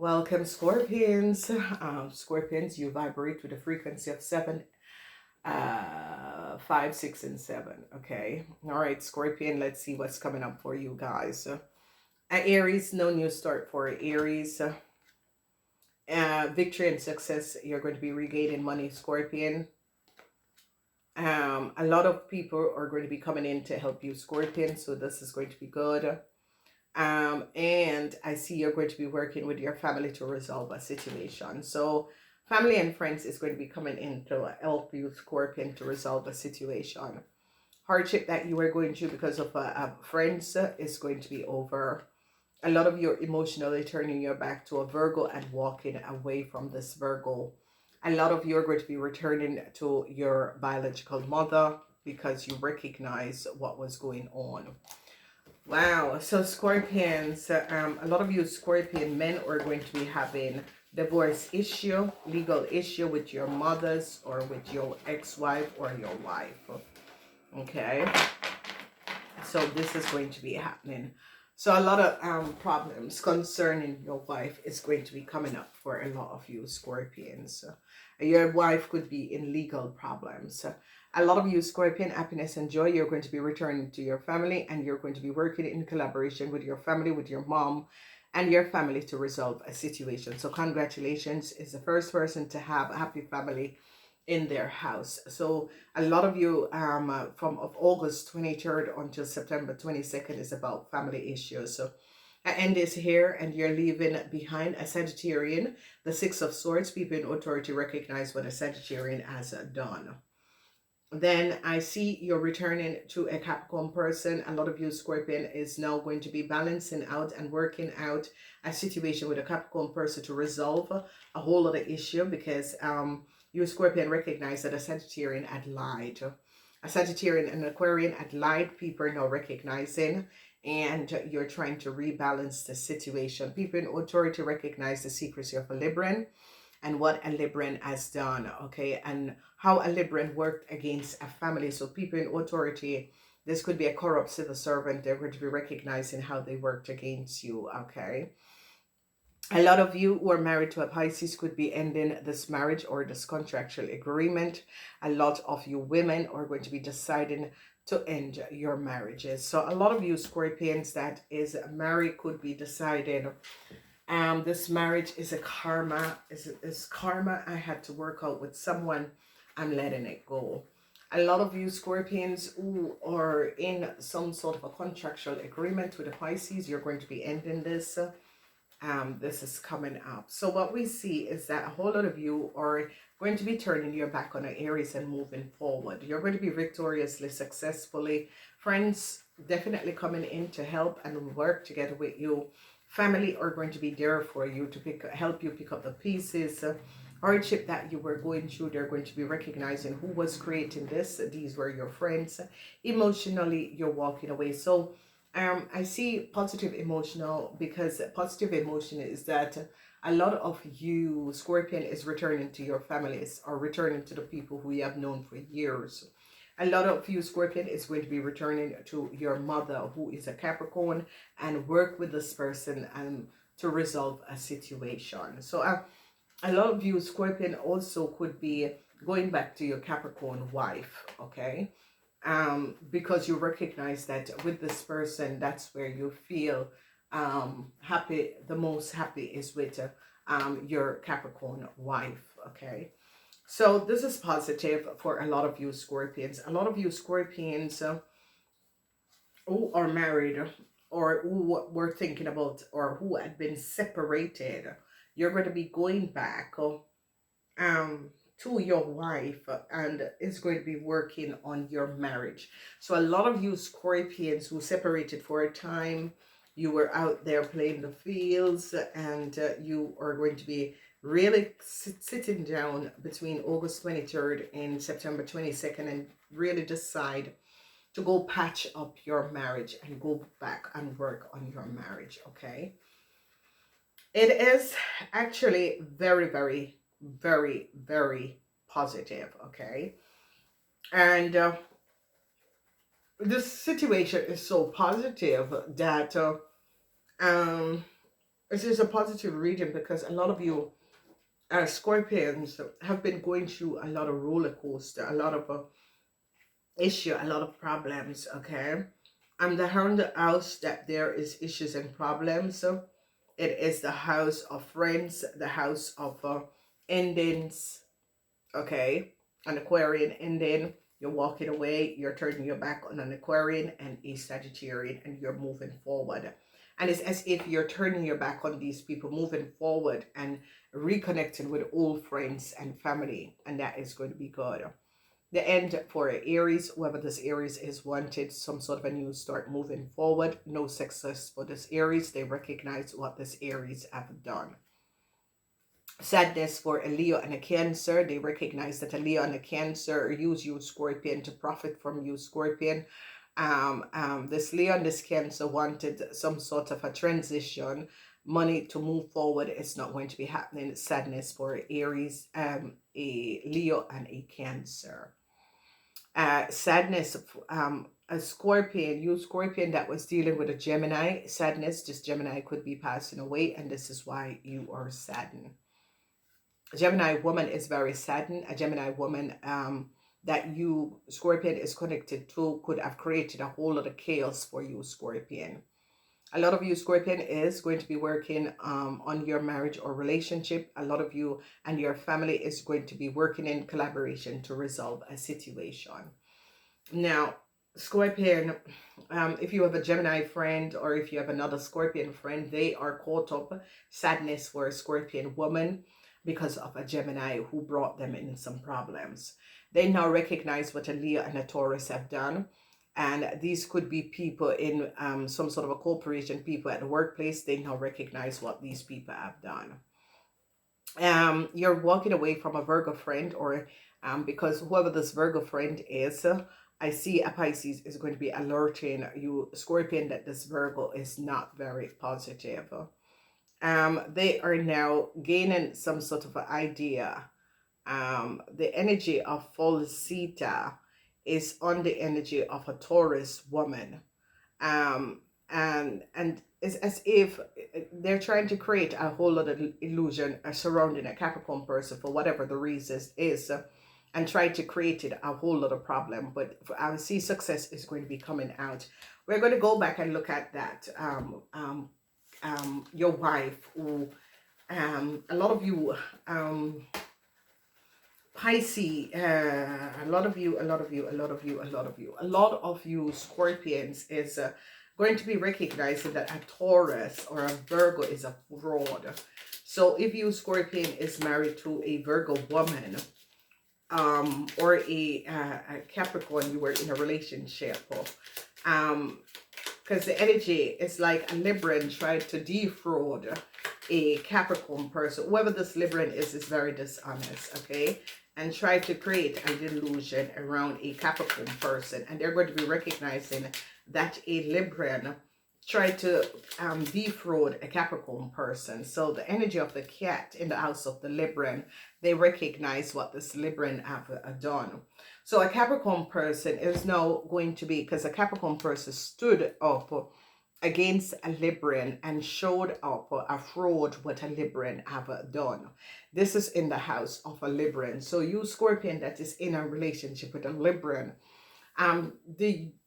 Welcome, Scorpions. Scorpions, you vibrate with a frequency of 7, 5, 6, and 7. Okay. All right, Scorpion, let's see what's coming up for you guys. Aries, no new start for Aries. Victory and success, you're going to be regaining money, Scorpion. A lot of people are going to be coming in to help you, Scorpion, so this is going to be good. And I see you're going to be working with your family to resolve a situation. So family and friends is going to be coming in to help you, Scorpion, to resolve a situation. Hardship that you were going through because of friends is going to be over. A lot of you emotionally turning your back to a Virgo and walking away from this Virgo. A lot of you are going to be returning to your biological mother because you recognize what was going on. Wow, so Scorpions, a lot of you Scorpion men are going to be having divorce issue, legal issue with your mothers or with your ex-wife or your wife. Okay, so this is going to be happening. So a lot of problems concerning your wife is going to be coming up for a lot of you Scorpions. Your wife could be in legal problems. A lot of you Scorpion, happiness and joy, you're going to be returning to your family and you're going to be working in collaboration with your family, with your mom and your family to resolve a situation. So congratulations, is the first person to have a happy family in their house. So a lot of you from of August 23rd until September 22nd is about family issues. So an end is here and you're leaving behind a Sagittarian, the Six of Swords. People in authority recognize what a Sagittarian has done. Then I see you're returning to a Capricorn person. A lot of you Scorpion is now going to be balancing out and working out a situation with a Capricorn person to resolve a whole other issue because you Scorpion recognize that a Sagittarian had lied. A Sagittarian and Aquarian had lied. People are now recognizing and you're trying to rebalance the situation. People in authority recognize the secrecy of a Libran and what a Libran has done, okay, and how a Libran worked against a family. So people in authority, this could be a corrupt civil servant, they're going to be recognizing how they worked against you, okay. A lot of you who are married to a Pisces could be ending this marriage or this contractual agreement. A lot of you women are going to be deciding to end your marriages. So a lot of you Scorpions that is married could be deciding this marriage is a karma, is karma I had to work out with someone. I'm letting it go. A lot of you Scorpions who are in some sort of a contractual agreement with the Pisces, you're going to be ending this. This is coming up. So what we see is that a whole lot of you are going to be turning your back on the Aries and moving forward. You're going to be victoriously, successfully. Friends definitely coming in to help and work together with you. Family are going to be there for you to help you pick up the pieces. Hardship that you were going through, they're going to be recognizing who was creating this. These were your friends. Emotionally, you're walking away. So I see positive emotional, because positive emotion is that a lot of you Scorpion is returning to your families or returning to the people who you have known for years. A lot of you Scorpion is going to be returning to your mother who is a Capricorn and work with this person and to resolve a situation. So a lot of you Scorpion also could be going back to your Capricorn wife, okay? Because you recognize that with this person, that's where you feel happy, the most happy is with your Capricorn wife, okay? So this is positive for a lot of you Scorpions. A lot of you Scorpions who are married or who were thinking about or who had been separated, you're going to be going back to your wife and is going to be working on your marriage. So a lot of you Scorpions who separated for a time, you were out there playing the fields and you are going to be really sitting down between August 23rd and September 22nd and really decide to go patch up your marriage and go back and work on your marriage, okay? It is actually very, very, very, very positive, okay? And this situation is so positive that um, This is a positive reading because a lot of you Scorpions have been going through a lot of roller coaster, a lot of issue, a lot of problems, okay? And the hundred house that there is issues and problems. So it is the house of friends, the house of endings, okay? An Aquarian ending, you're walking away, you're turning your back on an Aquarian and a Sagittarian, and you're moving forward. And it's as if you're turning your back on these people, moving forward and reconnecting with old friends and family, and that is going to be good. The end for Aries, whoever this Aries is, wanted some sort of a new start, moving forward. No success for this Aries. They recognize what this Aries have done. Sadness for a Leo and a Cancer. They recognize that a Leo and a Cancer use you, Scorpion, to profit from you, Scorpion. This Leo and this Cancer wanted some sort of a transition, money to move forward. It's not going to be happening. Sadness for Aries, a Leo and a Cancer. Sadness, a Scorpion, you Scorpion that was dealing with a Gemini. Sadness, this Gemini could be passing away, and this is why you are saddened. A Gemini woman is very saddened. A Gemini woman that you, Scorpion, is connected to could have created a whole lot of chaos for you, Scorpion. A lot of you, Scorpion, is going to be working on your marriage or relationship. A lot of you and your family is going to be working in collaboration to resolve a situation. Now, Scorpion, if you have a Gemini friend or if you have another Scorpion friend, they are caught up. Sadness for a Scorpion woman because of a Gemini who brought them in some problems. They now recognize what a Leo and a Taurus have done. And these could be people in some sort of a corporation, people at the workplace. They now recognize what these people have done. You're walking away from a Virgo friend, or because whoever this Virgo friend is, I see a Pisces is going to be alerting you, Scorpion, that this Virgo is not very positive. They are now gaining some sort of an idea. The energy of Falsita is on the energy of a Taurus woman. And it's as if they're trying to create a whole lot of illusion surrounding a Capricorn person for whatever the reason is, and try to create it a whole lot of problem. But I see success is going to be coming out. We're going to go back and look at that. Your wife, who a lot of you Pisces, a lot of you Scorpions is going to be recognizing that a Taurus or a Virgo is a fraud. So if you, Scorpion, is married to a Virgo woman, or a Capricorn, you were in a relationship, because the energy is like a Libran tried to defraud a Capricorn person. Whoever this Libran is very dishonest, okay? And try to create a delusion around a Capricorn person. And they're going to be recognizing that a Libran tried to defraud a Capricorn person. So the energy of the cat in the house of the Libran, they recognize what this Libran have done. So a Capricorn person is now going to be, because a Capricorn person stood up against a Libran and showed up a fraud what a Libran have done. This is in the house of a Libran. So you, Scorpion, that is in a relationship with a Libran,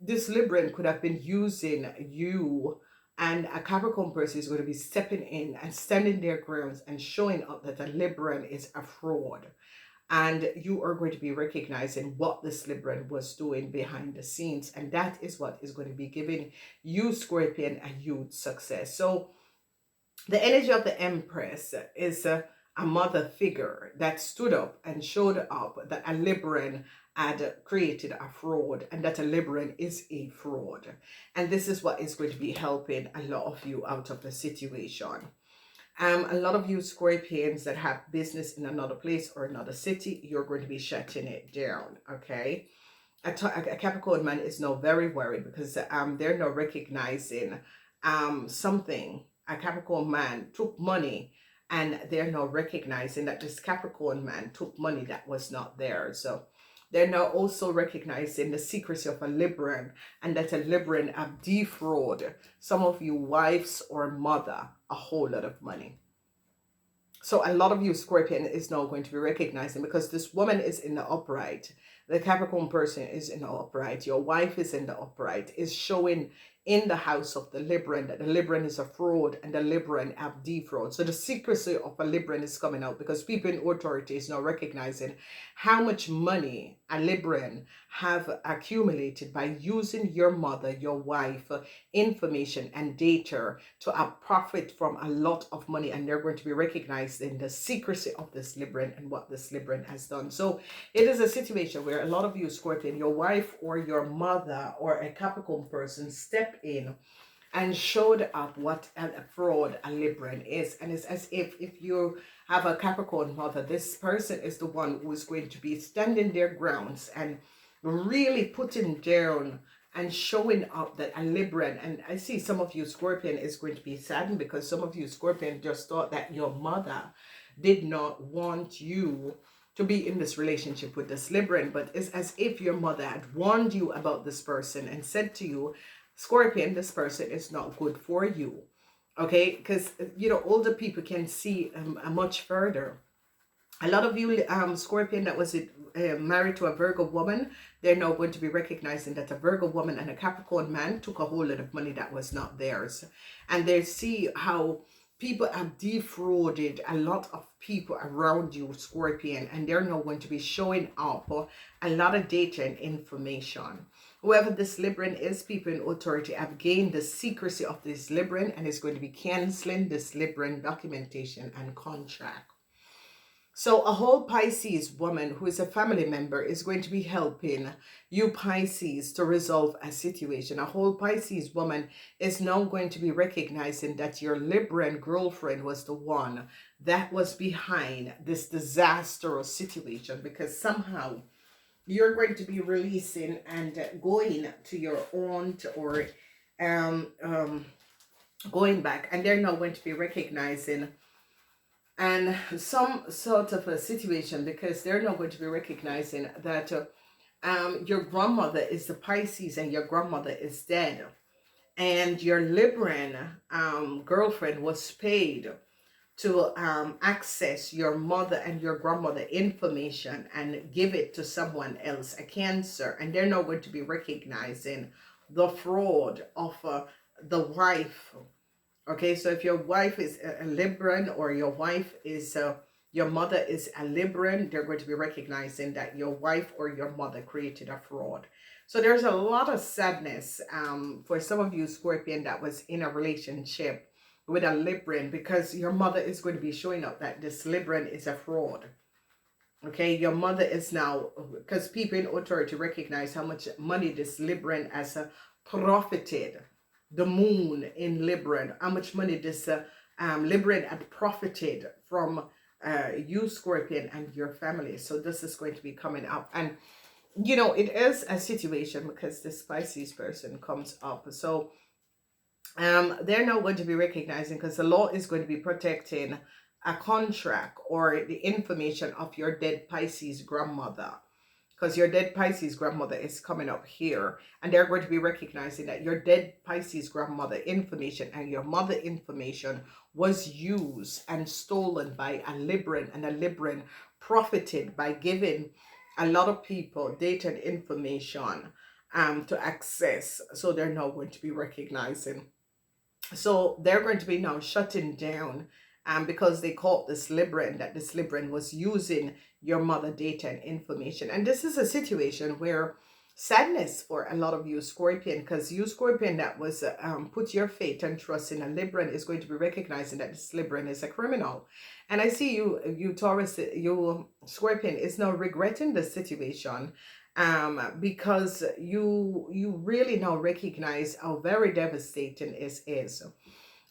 this Libran could have been using you, and a Capricorn person is going to be stepping in and standing their grounds and showing up that a Libran is a fraud. And you are going to be recognizing what this Libran was doing behind the scenes. And that is what is going to be giving you, Scorpion, a huge success. So the energy of the Empress is a mother figure that stood up and showed up that a Libran had created a fraud, and that a Libran is a fraud. And this is what is going to be helping a lot of you out of the situation. A lot of you Scorpions that have business in another place or another city, you're going to be shutting it down, okay? A Capricorn man is now very worried because they're now recognizing something. A Capricorn man took money, and they're now recognizing that this Capricorn man took money that was not there. So they're now also recognizing the secrecy of a Libran, and that a Libran have defrauded some of you wives or mother a whole lot of money. So a lot of you Scorpion is now going to be recognizing, because this woman is in the upright. The Capricorn person is in the upright. Your wife is in the upright. Is showing in the house of the Libran that the Libran is a fraud and the Libran have defraud. So the secrecy of a Libran is coming out, because people in authority is now recognizing how much money a Libran have accumulated by using your mother, your wife, information and data to profit from a lot of money, and they're going to be recognized in the secrecy of this Libran and what this Libran has done. So it is a situation where a lot of you Scorpion, your wife or your mother or a Capricorn person step in and showed up what a fraud a Libran is. And it's as if you have a Capricorn mother, this person is the one who is going to be standing their grounds and really putting down and showing up that a Libran. And I see some of you Scorpion is going to be saddened, because some of you Scorpion just thought that your mother did not want you to be in this relationship with this Libran. But it's as if your mother had warned you about this person and said to you, Scorpion, this person is not good for you. Okay, because you know, older people can see much further. A lot of you Scorpion that was married to a Virgo woman, they're now going to be recognizing that a Virgo woman and a Capricorn man took a whole lot of money that was not theirs. And they see how people have defrauded a lot of people around you, Scorpion, and they're now going to be showing up a lot of data and information. Whoever this Libran is, people in authority have gained the secrecy of this Libran and is going to be canceling this Libran documentation and contract. So a whole Pisces woman who is a family member is going to be helping you Pisces to resolve a situation. A whole Pisces woman is now going to be recognizing that your Libran girlfriend was the one that was behind this disastrous situation, because somehow you're going to be releasing and going to your aunt or going back, and they're now going to be recognizing and some sort of a situation, because they're not going to be recognizing that your grandmother is the Pisces and your grandmother is dead, and your Libran girlfriend was paid to access your mother and your grandmother information and give it to someone else, a Cancer, and they're not going to be recognizing the fraud of the wife. Okay, so if your wife is a Libran, or your wife is your mother is a Libran, they're going to be recognizing that your wife or your mother created a fraud. So there's a lot of sadness for some of you Scorpion that was in a relationship with a Libran, because your mother is going to be showing up that this Libran is a fraud. Okay, your mother is now, because people in authority recognize how much money this Libran has profited. The moon in Libran, how much money this Libran had profited from you Scorpion and your family. So this is going to be coming up, and you know, it is a situation because this Pisces person comes up. So they're now going to be recognizing, because the law is going to be protecting a contract or the information of your dead Pisces grandmother, because your dead Pisces grandmother is coming up here, and they're going to be recognizing that your dead Pisces grandmother information and your mother information was used and stolen by a Libran, and a Libran profited by giving a lot of people data and information to access. So they're now going to be recognizing. So they're going to be now shutting down because they caught this Libran, that this Libran was using your mother data and information. And this is a situation where sadness for a lot of you Scorpion, because you Scorpion that was put your faith and trust in a Libran is going to be recognizing that this Libran is a criminal. And I see you Taurus, you Scorpion is now regretting the situation because you really now recognize how very devastating it is.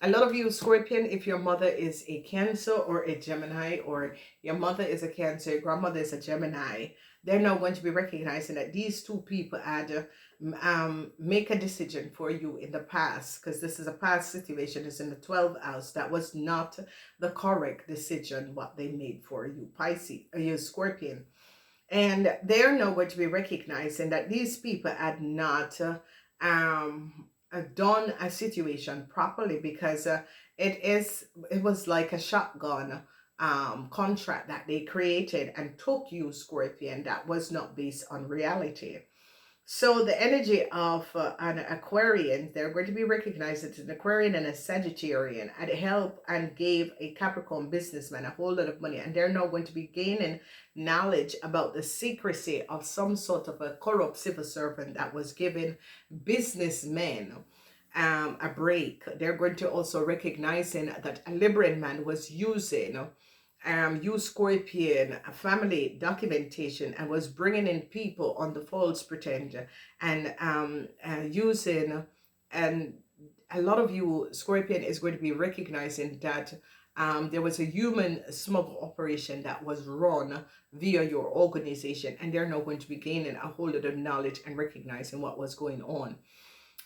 A lot of you Scorpion, if your mother is a Cancer or a Gemini, or your mother is a Cancer, your grandmother is a Gemini, they're now going to be recognizing that these two people had make a decision for you in the past, because this is a past situation. It's in the 12th house. That was not the correct decision what they made for you Pisces, you Scorpion. And they're now going to be recognizing that these people had not done a situation properly, because it was like a shotgun contract that they created and took you, Scorpion, that was not based on reality. So the energy of an Aquarian, they're going to be recognized as an Aquarian and a Sagittarian, and help and gave a Capricorn businessman a whole lot of money, and they're now going to be gaining knowledge about the secrecy of some sort of a corrupt civil servant that was giving businessmen a break. They're going to also recognizing that a Libran man was using you Scorpion family documentation and was bringing in people on the false pretend and using, and a lot of you Scorpion is going to be recognizing that there was a human smuggle operation that was run via your organization, and they're now going to be gaining a whole lot of knowledge and recognizing what was going on.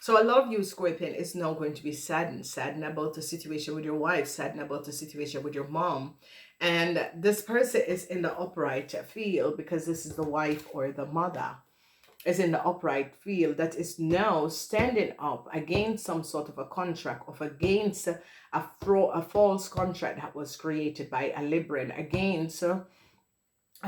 So a lot of you, Scorpion, is now going to be saddened about the situation with your wife, saddened about the situation with your mom. And this person is in the upright field, because this is the wife or the mother, is in the upright field that is now standing up against some sort of a contract, of against a false contract that was created by a Libran, against a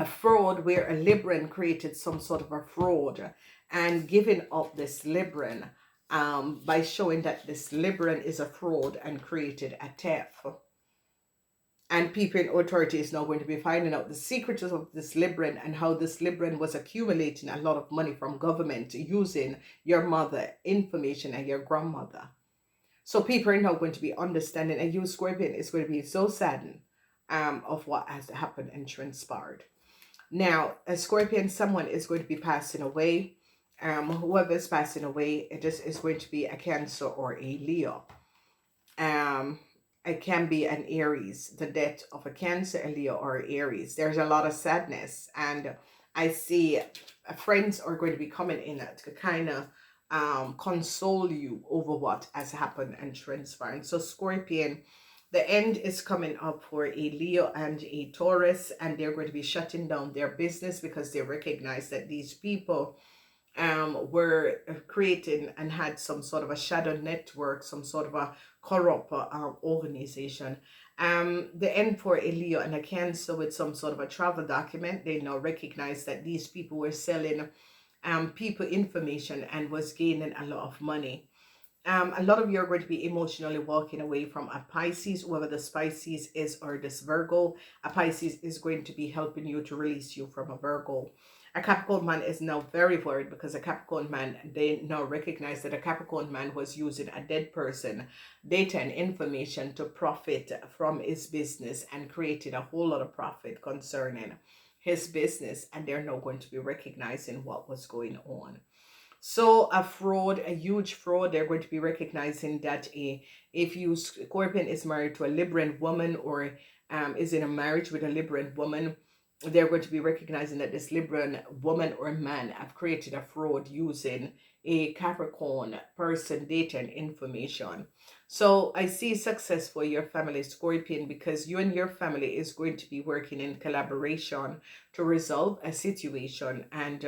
fraud where a Libran created some sort of a fraud and giving up this Libran by showing that this Libran is a fraud and created a theft. And people in authority is now going to be finding out the secrets of this Libran and how this Libran was accumulating a lot of money from government using your mother information and your grandmother. So people are now going to be understanding, and you, Scorpion, is going to be so saddened of what has happened and transpired. Now, a Scorpion, someone is going to be passing away. Whoever is passing away, it just is going to be a Cancer or a Leo. It can be an Aries, the death of a Cancer, a Leo, or Aries. There's a lot of sadness, and I see friends are going to be coming in to kind of console you over what has happened and transpired. So Scorpion, the end is coming up for a Leo and a Taurus, and they're going to be shutting down their business because they recognize that these people were creating and had some sort of a shadow network, some sort of a corrupt organization. The end for a Leo and a Cancer with some sort of a travel document, they now recognize that these people were selling people information and was gaining a lot of money. A lot of you are going to be emotionally walking away from a Pisces, whoever this Pisces is, or this Virgo. A Pisces is going to be helping you to release you from a Virgo. A Capricorn man is now very worried because a Capricorn man, they now recognize that a Capricorn man was using a dead person, data and information to profit from his business and created a whole lot of profit concerning his business, and they're now going to be recognizing what was going on. So a fraud, a huge fraud, they're going to be recognizing that if you, Scorpion, is married to a Libran woman or is in a marriage with a Libran woman, they're going to be recognizing that this Libran woman or man have created a fraud using a Capricorn person, data and information. So I see success for your family, Scorpion, because you and your family is going to be working in collaboration to resolve a situation and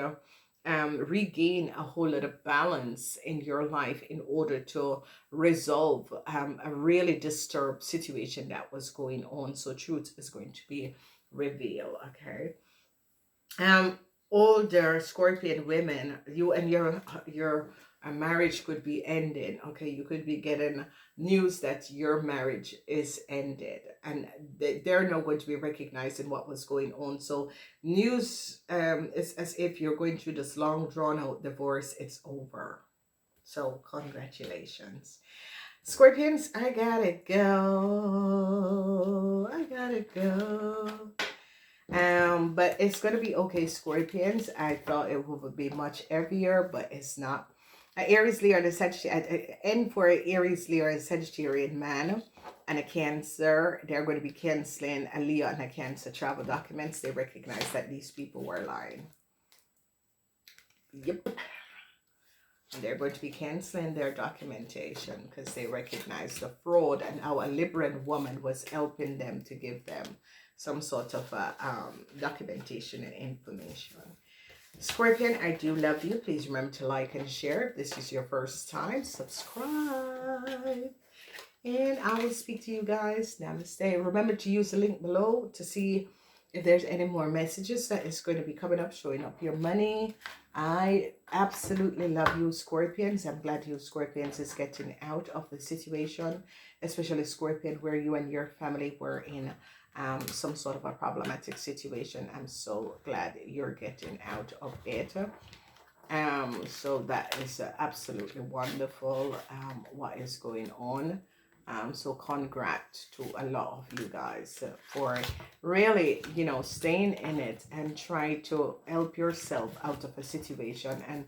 regain a whole lot of balance in your life in order to resolve a really disturbed situation that was going on. So truth is going to be revealed. Okay. Older Scorpion women, you and your marriage could be ending. Okay, you could be getting news that your marriage is ended, and they're now going to be recognizing what was going on. So news is as if you're going through this long drawn out divorce. It's over. So congratulations, Scorpions. I gotta go. But it's gonna be okay, Scorpions. I thought it would be much heavier, but it's not. Aries, Leo, and a Sagittarius. End for Aries, Leo, and a Sagittarian man and a Cancer. They're going to be canceling a Leo and a Cancer travel documents. They recognize that these people were lying. Yep. And they're going to be canceling their documentation because they recognize the fraud and how a Libran woman was helping them to give them some sort of documentation and information. Scorpion, I do love you. Please remember to like and share. If this is your first time, subscribe. And I will speak to you guys. Namaste. Remember to use the link below to see if there's any more messages that is going to be coming up, showing up your money. I absolutely love you, Scorpions. I'm glad you, Scorpions, is getting out of the situation, especially Scorpion, where you and your family were in some sort of a problematic situation. I'm so glad you're getting out of it. So that is absolutely wonderful, what is going on. So congrats to a lot of you guys for really, staying in it and try to help yourself out of a situation.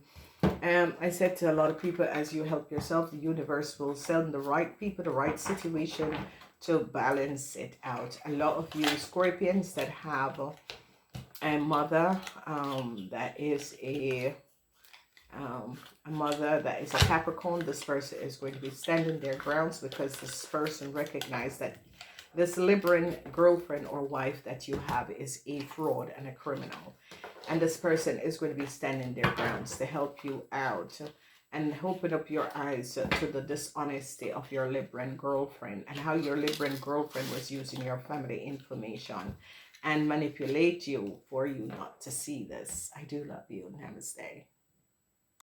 And I said to a lot of people, as you help yourself, the universe will send the right people, the right situation to balance it out. A lot of you Scorpions that have a mother that is a mother that is a Capricorn, this person is going to be standing their grounds because this person recognized that this Libran girlfriend or wife that you have is a fraud and a criminal. And this person is going to be standing their grounds to help you out and open up your eyes to the dishonesty of your Libran girlfriend and how your Libran girlfriend was using your family information and manipulate you for you not to see this. I do love you. Namaste.